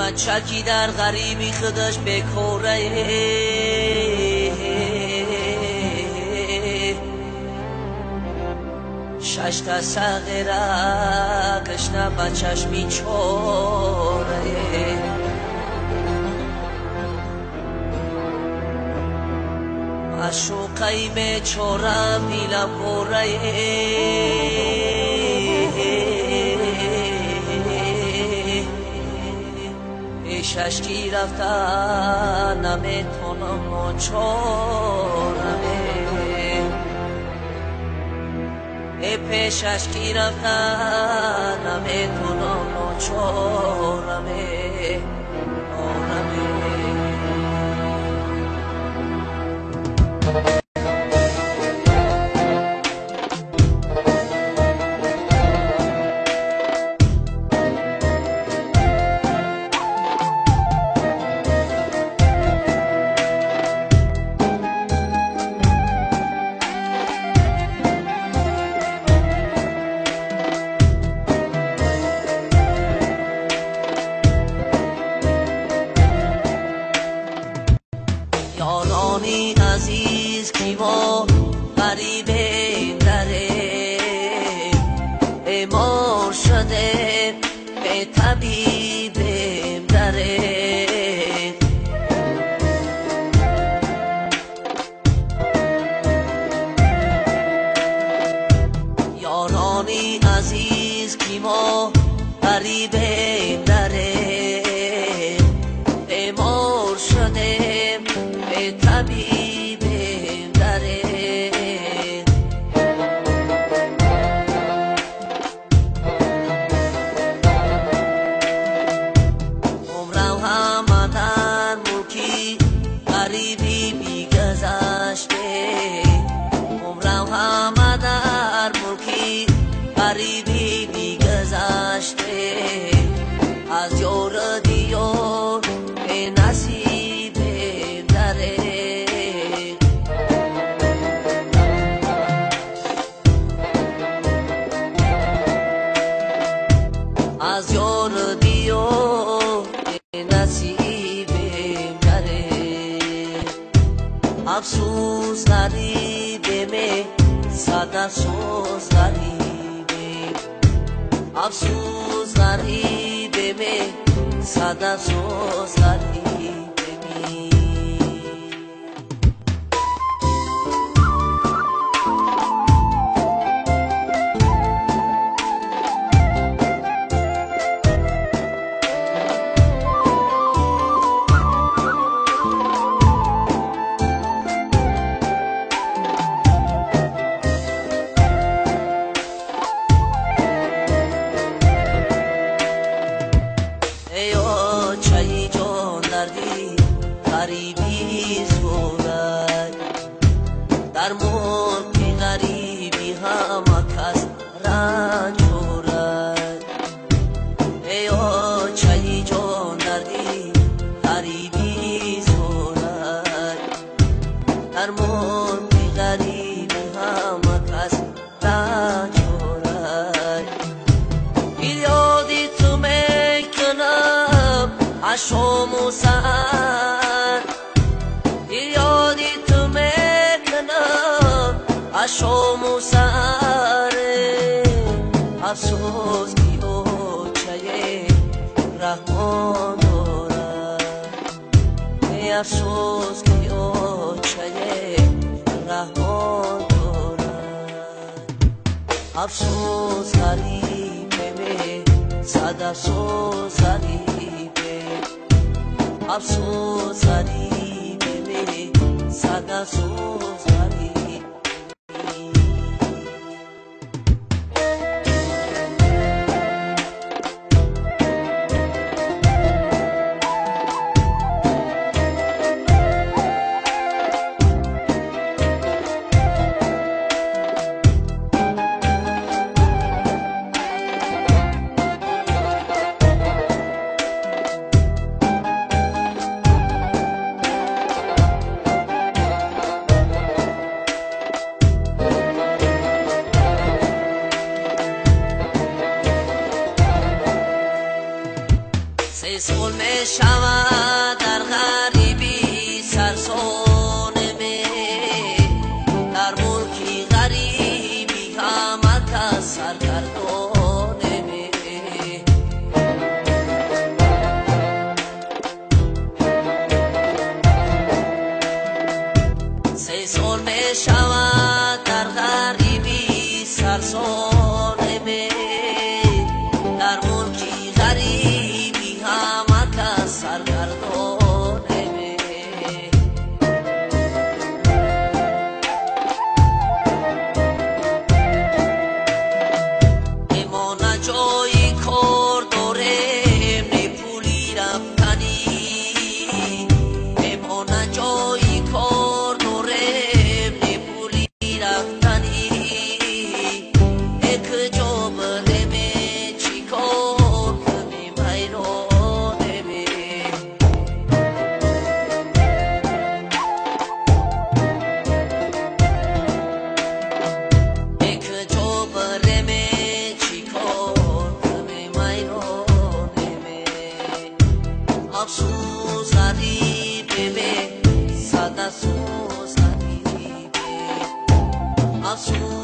بچکی در غریبی خودش بکوره شش تا صغیره کشنه بچش میچوره معشوقی بیچاره بیله پوره پیشش کی رفته نمیتونم ناچارمه پیشش کی رفته نمیتونم ناچارمه یارانی عزیز کی ما غریبیم داره بیمار شده به طبیبیم داره یارانی عزیز کی ما غریبیم داره بیمار شده طبیب داره عمرم همدن ملکی غریبی بیگذشته عمرم همدن ملکی غریبی بیگذشته از یار دیار به نصیب از یار دیار نصیبم داره افسوس غریبم صد افسوس غریبم افسوس غریبم صد افسوس غریبم غریبی زورد در ملک غریبی همه کس رنج خورد ایا چای جان دردی غریبی زورد در ملک غریبی همه کس رنج خورد یادی تو میکنم عشام و سر یادی تو میکنم عشام و سر افسوس کی اوچه رحمان دارد افسوس کی اوچه رحمان دارد افسوس غریبه صد افسوس غریبه افسوس غریبه صد افسوس غریبه شود در غریبی سرسانمه در ملکی غریبی همه کس سرگردانمه سه سال می شود در غریبی سرسانمه در ملکی غریبی همه کس سرگردانمه اما نه جایی کار داریم نه پولی رفتنی اما نه جایی کار داریم نه پولی رفتنی یک جا بریم چی کار کنیم حیرانمه یک جا بریم چی کار کنیم حیرانمه افسوس غریبه صد افسوس غریبه افسوس